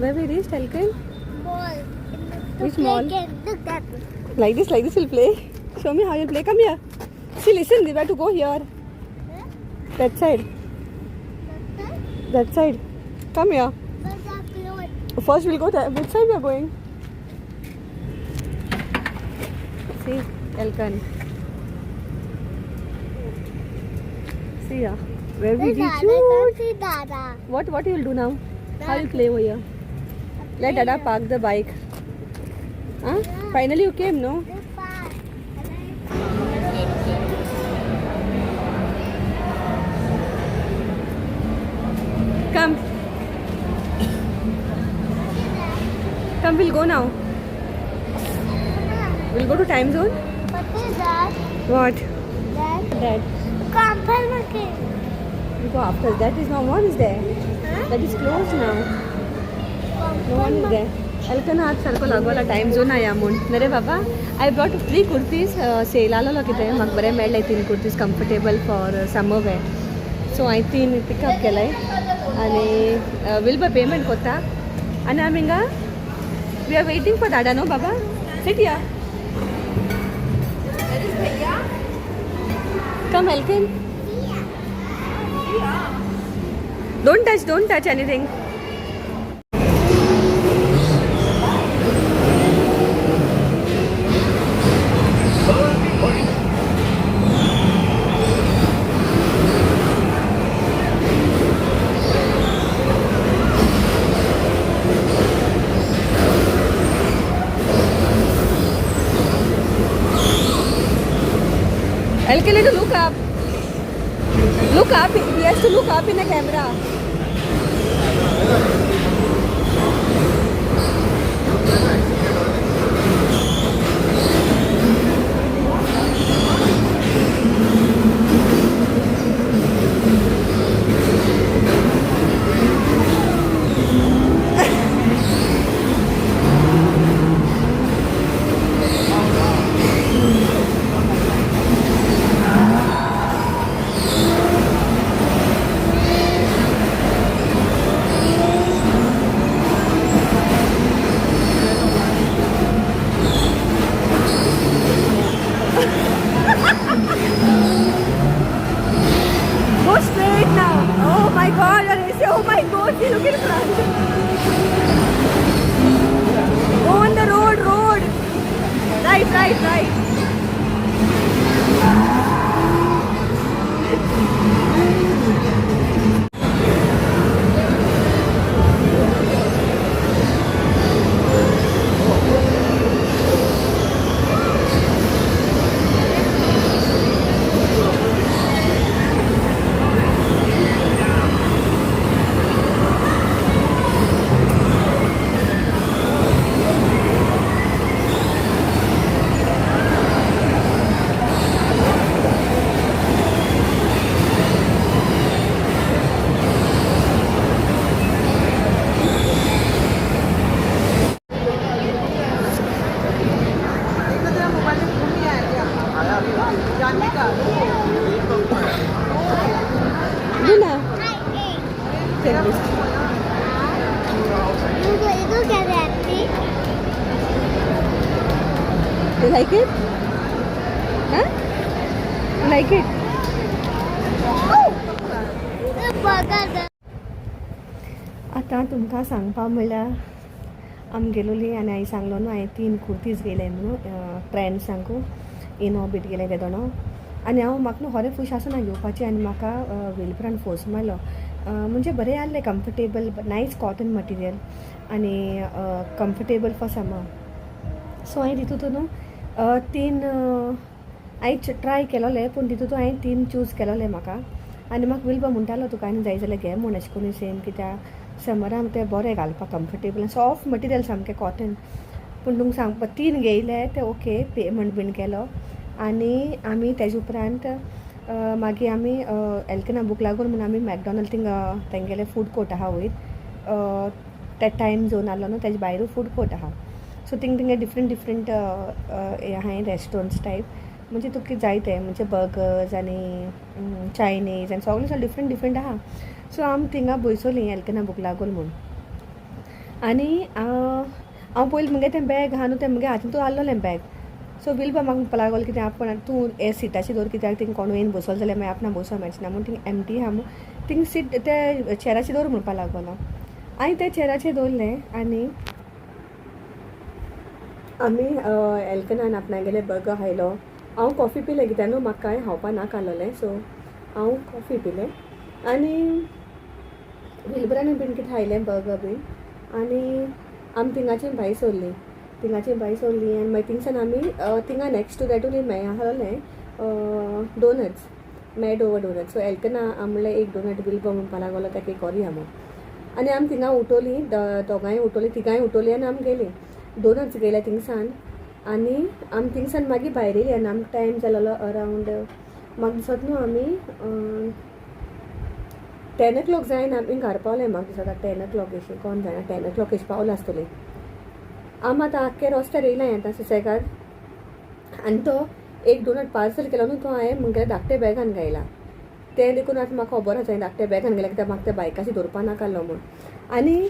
Where we reached, Elkin? Mall. Which mall? Look that. Like this you'll play. Show me how you play. Come here. See, listen, we have to go here. That side. That side. Come here. First we'll go there. Which side we are going? See, Elkan. See ya. Where we reach you? What you will do now? How you play over here? Let Dada park the bike. Huh? Finally you came, no? Come. Come, we'll go now. We'll go to time zone. What is that? What? That. That. We'll go after. That is now. What is there? Huh? That is closed now. No one is there. Elkan आज sir को लागवाला time zone आया म्हणून नरे बाबा I brought 3 kurtis सेलालो कितें म्हाका बरें मेळ्ळे 3 kurtis comfortable for summer wear so हांवें 3 पिकअप केलाय आनी वील बा पेमेंट कोत्ता आनी आमी हिंगा वी आर वेटिंग फॉर दादा नो बाबा सिट या कम Elkan don't touch anything. Elkan need to look up. Look up. He has to look up in the camera. Go straight now. Oh my God, oh my God, see, look in front. Go on the road. Right. Luna. Take this. Look at that. You like it? Huh? You like it? आता तुमकां सांगपा म्हणल्यार आमी गेलोली आनी हांवें सांगलो न्हू हांवें 3 कुर्तीज गेले म्हणून ट्रेंड्सांकू इनॉर्बिट गेले ते दोन आनी म्हाका न्हू खरें खूश आसा ना घेवपाचें आनी म्हाका वेलपुरान फोर्स मारलो म्हणजे बरें आहलें कम्फर्टेबल नायस कॉटन मटिरियल आनी कम्फर्टेबल फॉर समर सो हांवें तितूंत न्हू 3 हांवें ट्राय केलोलें पूण तितूंत हांवें 3 चूज केलोलें म्हाका आनी म्हाका विलबा म्हणटालो तुका आनी जाय जाल्यार घे म्हूण अशें करून सेम कित्याक समरान तें बरें घालपाक कम्फर्टेबल सॉफ्ट मटिरियल सामकें कॉटन पूण तुमकां सांगपा 3 घेयले ते ओके पेमेंट बीन केलो आनी आमी तेजे उपरांत मागीर आमी एल्कना बूक लागून म्हणून आमी मॅकडॉनल्ड थिंग तेंगेले फूड कोर्ट आहा वयर ते टायम झोन आहलो न्हू तेजे भायरूच फूड कोर्ट आहा सो थिंगा डिफरंट हाय रेस्टॉरंट्स टायप म्हणजे तुका जाय ते म्हणजे बर्गर्स आनी चायनीज आनी सगळें डिफरंट आहा सो आमी थिंगा बसोली एल्कना बूक लागून म्हणून आनी हांव पयलीं मुगे तें बॅग आहा न्हू तें मुगे हातींतून आहलोलें बॅग. सो विलपा म्हाका म्हणपा लागलो कितें आपण तूं हे सिटाचेर दवर कित्याक थिंग कोण येवन बसलो जाल्यार मागीर आपणा बसोंक मेळचना म्हूण थिंग एमटी आहा म्हूण थिंग सीट ते चेराचेर दवर म्हणपा लागलो. हांवें ते चेराचेर दवरलें आनी आमी एलकनान आपणागेले बर्गर खायलो. हांव कॉफी पिलें कित्याक न्हू म्हाका कांय खावपा नाका आहलोलें सो हांव कॉफी पिलें आनी विलबरांनी बीन कितें खायलें बर्गर बीन आनी आमी थिंगाच्यान भायर सरलीं आनी मागीर थिंगसान आमी थिंगा नॅक्स्ट टू दॅटूय मेळ आहलोलें donuts made over donuts. So एलकना म्हणलें एक डोनट विलबो म्हणपा लागलो तेका एक कोरया म्हूण आनी आमी थिंगा उठोलीं दोगांय उठोलीं तिगांय उठोलीं आनी आमी गेलीं डोनट्स गेले थिंगसान आनी आमी थिंगसान मागीर भायर येयलीं आनी आमकां टायम जालोलो अरावंड म्हाका दिसत न्हू आमी 10 o'clock जायन आमी घरा पावलें. म्हाका दिसता 10 o'clock अशी कोण जाणा 10 o'clock अशी पावलें आसतलीं. आमी आतां आख्खे रस्त्यार येयलां आतां सुसेगाद आनी तो एक डोनट पार्सल केलो न्हू तो हांवें म्हगेल्या धाकटे बॅगान घायला. तें देखून आतां म्हाका खबर आसा धाकटे बॅगान घायला कित्याक म्हाका त्या बायकाची दवरपा नाका आहलो म्हूण. आनी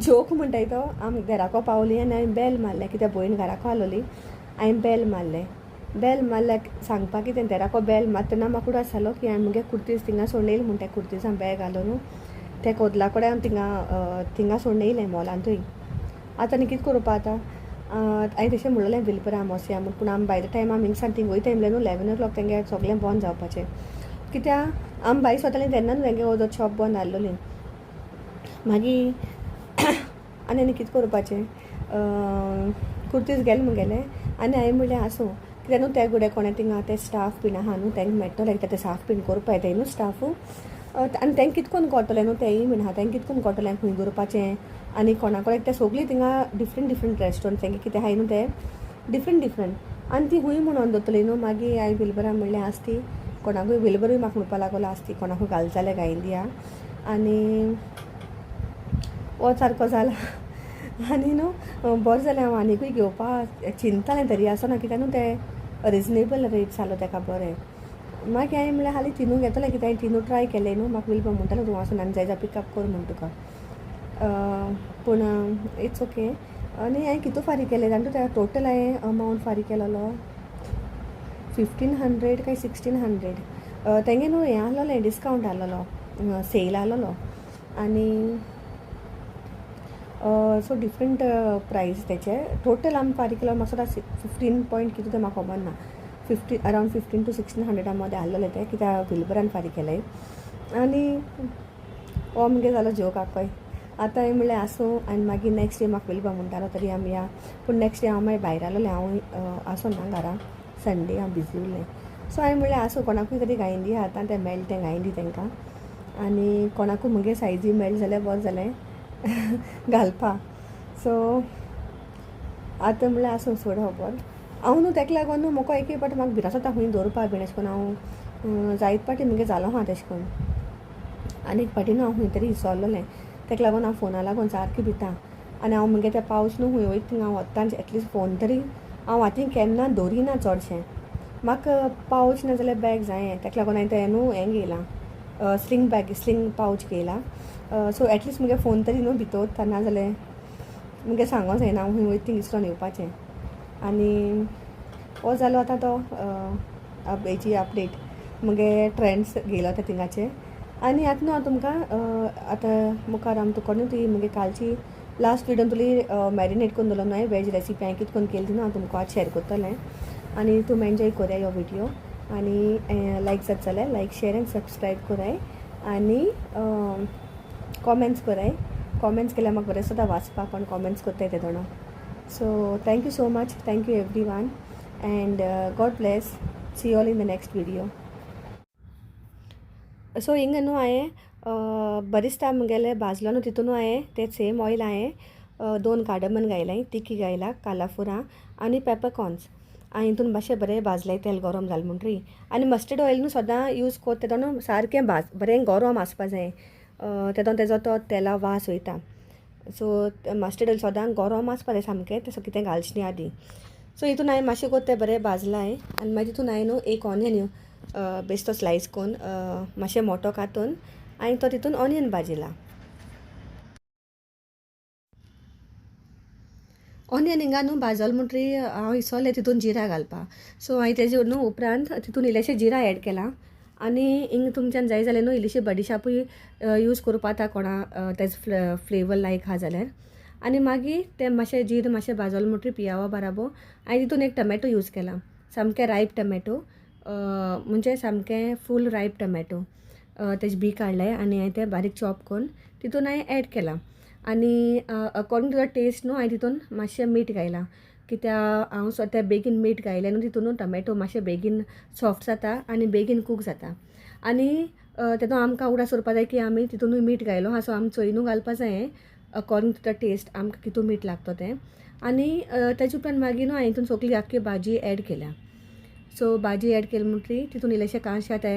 जोक म्हणटाय तो आमी घराको पावलीं आनी हांवें बॅल मारलें कित्याक भयण घराको आहलोली. हांवें बॅल मारल्यार सांगपा कितें घराको बॅल मारतना म्हाका उगडास जालो की हांवें मुगे कुर्तीज थिंगा सोडून येयलें म्हूण त्या कुर्तीजान बॅग घालो न्हू ते कोदला कडेन थिंगा सोडून येयलें मॉलांतूय. आतां आनी कितें करपा आतां हांवें तशें म्हणलें विलपरा मोसया म्हूण पूण आमी बाय द टायम आमी हिंगसान थिंग वयता म्हणलें न्हू 11 o'clock तेंगे सगळें बंद जावपाचें कित्याक आमी भायर सरतालीं तेन्ना न्हू तेंगे ओदो शॉप बंद आहलोलीं. मागीर आनी कितें करपाचें कुर्तीज गेलें म्हगेलें आनी हांवें म्हणलें आसूं कित्याक न्हू ते घुडे कोणें थिंगा ते स्टाफ बीन आहा न्हू तेंकां मेळटलें कित्याक ते साफ बीन करपा येताय न्हू स्टाफू आनी तेंकां कितकोन कोटलें न्हू तेंय बीन आहा तेंकां कितकोन कोटलें खंय दवरपाचें आनी कोणाकडेन ते सगळीं थिंगा डिफरंट रेस्टॉरंट तेंगे कितें आहाय न्हू ते डिफरंट आनी ती हूंय म्हणून दवरतली न्हू. मागीर हांवें विलबरा म्हणलें आसती कोणाकूय विलबरूय म्हाका म्हणपा लागलो आसती कोणाकूय घाल जाल्यार घायन दिया आनी हो सारको जाला. आनी न्हू बरें जालें हांव आनिकूय घेवपा चिंततालें तरी आसना कित्याक न्हू ते रिजनेबल रेट जालो तेका बरें. मागीर हांवें म्हणलें हालीं तिनू घेतलें कित्याक हांवें तिनू ट्राय केलें न्हू म्हाका विलबा म्हणटालो तूं आसून आनी जाय जाल्यार पिकअप कर म्हूण तुका पूण इट्स ओके. आनी हांवें कितू फारीक केलें जाणा त्या टोटल हांवें अमावंट फारीक केलोलो 1500 काय 1600 तेंगे न्हू हें आहलोलें डिस्कावंट आहलोलो सेल आहलोलो आनी सो डिफरंट प्रायस तेचे टोटल आमी फारीक केलो म्हाका दिसता 15 पॉयंट कितें तें म्हाका खबर ना अरावंड 15 to 1600 मदें आहलोलें तें कित्याक विलबरान फारीक केलें. आनी हो मुगे जालो जोक आकोय. आतां हांवें म्हणलें आसूं आनी मागीर नॅक्स्ट डे म्हाका विलबा म्हणटालो तरी आमी या पूण नॅक्स्ट डे हांव मागीर भायर आहलोलें हांव आसूं ना घरा संडे हांव बिजी उरलें. सो हांवें म्हणलें आसूं कोणाकूय तरी घायन दी आतां तें मेळटा तें घायन दी तेंकां आनी कोणाकूय मुगे सायजी मेळ्ळी जाल्यार बरें जालें घालपा. सो आतां म्हणल्यार आसूं सोड खबर हांव न्हू तेका लागून न्हू म्हाका एक पाटी म्हाका भिरांत जाता खंय दवरपा बीन अशें करून हांव जायत पाटी मुगे जालो आहा तेशें करून आनी एक पाटी न्हू हांव खंय तरी विसरलोलें तेका लागून हांव फोना लागून सारकी भिता. आनी हांव मुगे ते पावच न्हू खंय वयता थिंगा हांव वतां एटलीस्ट फोन तरी हांव हातीन केन्ना दवरिना चडशें. म्हाका पावच ना जाल्यार बॅग जायें तेका लागून हांवें तें न्हू हें घेयलां स्लिंग पावच घेयला. सो एटलीस्ट मुगे फोन तरी न्हू भितर उरता ना जाल्यार मुगे सांगो जायना हांव खंय वयता थिंग इसरोन येवपाचें. आनी हो जालो आतां तो हेची अपडेट मुगे ट्रेंड्स घेयलो ते थिंगाचे. आनी आतां न्हू हांव तुमकां आतां मुखार आमी तुका न्हू ती मुगे कालची लास्ट विडियोन तुली मॅरिनेट करून दवरलो न्हू वेज रेसिपी हांवें कितें करून केली ती न्हू हांव तुमकां आज शेअर करतलें आनी तुमी एन्जॉय कोराय हो विडियो आनी लायक जाता जाल्यार लायक शेअर एंड सबस्क्रायब कोराय आनी कॉमेंट्स कोराय. कॉमेंट्स केल्यार म्हाका बरें दिसता वाचपाक कोण कॉमेंट्स कोत्ताय ते जाणा. So thank you so much thank you everyone and god bless see all in the next video. So हिंगा न्हू हांवें बरिस्ता मुगेले भाजलो न्हू तितून हांवें तें सेम ऑयल हांवें 2 कार्डमन घायलाय तिकी घायला कालाफुरा आनी पेपरकॉर्न्स आनी हितून मातशें बरें भाजलें तेल गरम जालें म्हणटरी. आनी मस्टर्ड ऑयल न्हू सदां यूज कोत्ता तेदोन न्हू सारकें बरें गरम आसपा जाय तेदोन तेजो तो तेला वास वयता. सो मस्टर्ड ऑयल सदां गरम आसपा जाय सामकें तें कितें घालचें न्ही आदी. सो हितून हांवें मातशें कोत्ता तें बरें भाजलाय आनी मागीर तितून हांवें न्हू एक ऑनियन बेश्टो स्लायस करून मातशें मोटो कातून हांवें तो तितून ऑनियन भाजिला. ऑनियन हिंगा न्हू भाजल म्हणटरी हांव इसोलें तितून जिरा घालपा. सो हांवें तेजे न्हू उपरांत तितून इल्लेशें जिरा ऍड केलां आनी हिंग तुमच्यान जाय जाल्यार न्हू इल्लीशी बडिशापूय यूज करपा जाता कोणा तेज फ्लेवर लायक हा जाल्यार. आनी मागीर तें मातशें जीर मातशें भाजल म्हणटरी पियावा बाराबो हांवें तितून एक टमॅटो यूज केला, सामकें रायप टमॅटो, म्हणजे सामकें फूल रायप टमॅटो. तेजे बी काडले आनी हांवें तें बारीक चॉप करून तितून हांवें ऍड केलां. आनी अकॉर्डिंग टू द टेस्ट न्हू हांवें तितून मातशें मीठ घायलां, कित्याक हांव स्वता बेगीन मीठ घायलें न्हू तितून टमॅटो मातशें बेगीन सॉफ्ट जाता आनी बेगीन कूक जाता. आनी तेतून आमकां उगडास उरपा जाय की आमी तितूनूय मीठ घायलो हा, सो आमी चोयनू घालपा जाय अकॉर्डिंग टू द टेस्ट आमकां कितू मीठ लागता तें. आनी तेजे उपरांत मागीर न्हू हांवें तितून सगळी आख्खी भाजी ऍड केल्या. सो भाजी ऍड केली म्हणटरी तितून इल्लेशें कांशे ते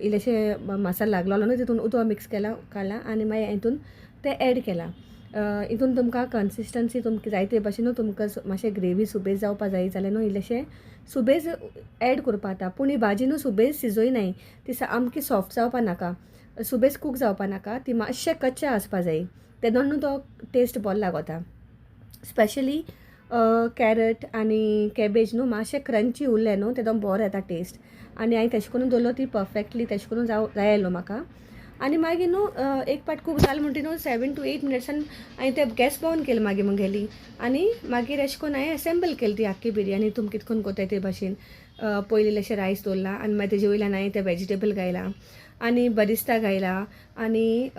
इल्लेशें मसालो लागलो न्हू तितून उदक मिक्स केला काडला आनी मागीर हितून तें ऍड केलां. हितून तुमकां कन्सिस्टन्सी तुमकां जाय ते भाशेन तुमकां मातशें ग्रेवी सुबेज जावपा जाय जाल्यार न्हू इल्लेशें सुबेज ऍड करपा जाता. पूण ही भाजी न्हू सुबेज शिजोयनाय, ती सामकी सॉफ्ट जावपा नाका, सुबेज कूक जावपा नाका, ती मातशें कच्चें आसपा जाय. तेन्ना न्हू तो टेस्ट बरो लागता. स्पेशली कॅरट आनी कॅबेज न्हू मातशें क्रंची उरलें न्हू तेदो बरो येता टेस्ट. आनी हांवें तेशें करून दवरलो ती परफेक्टली तेशें करून जाय आयलो म्हाका. आनी मागीर न्हू एक पाट कूक जालें म्हणटी न्हू 7 to 8 मिनट्सान हांवें तें गॅस बंद केलें मागीर मुगेली. आनी मागीर अशें करून हांवें असेंबल केली ती आख्खी बिरयानी. तुमी कितें करून कोताय ते भाशेन पयलीं इल्लेशें रायस दवरला आनी मागीर तेजे वयल्यान हांवें ते वेजिटेबल घायला आनी बरिस्ता घायला आनी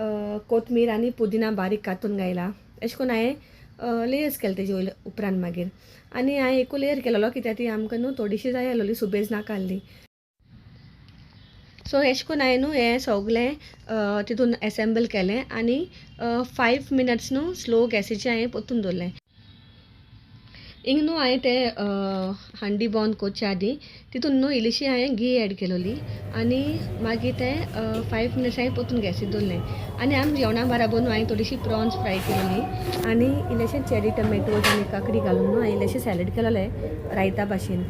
कोथमीर आनी पुदिना बारीक कातून घायला. अशें करून हांवें लेयर्स केले तेजे वयले उपरांत मागीर. आनी हांवें एकू लेयर केलोलो कित्याक ती आमकां न्हू थोडीशी जाय आसलोली सुबेज नाका आसली. सो अशें करून हांवें न्हू हें सगलें तितून असेंबल केलें आनी 5 मिनट्स न्हू स्लो गॅसीचेर हांवें पोत्तून दवरलें. हिंग न्हू हांवें तें हांडी बंद करच्या आदीं तितून न्हू इल्लीशी हांवें घी ऍड केलोली आनी मागीर तें 5 मिनट्स हांवें पोत्तून गॅसीर दवरलें. आनी आमी जेवणा बाराबर न्हू हांवें थोडीशी प्रॉन्स फ्राय केलोली आनी इल्लेशें चेरी टमॅटोज आनी काकडी घालून न्हू हांवें इल्लेशें सॅलड केलोलें रायता भाशेन.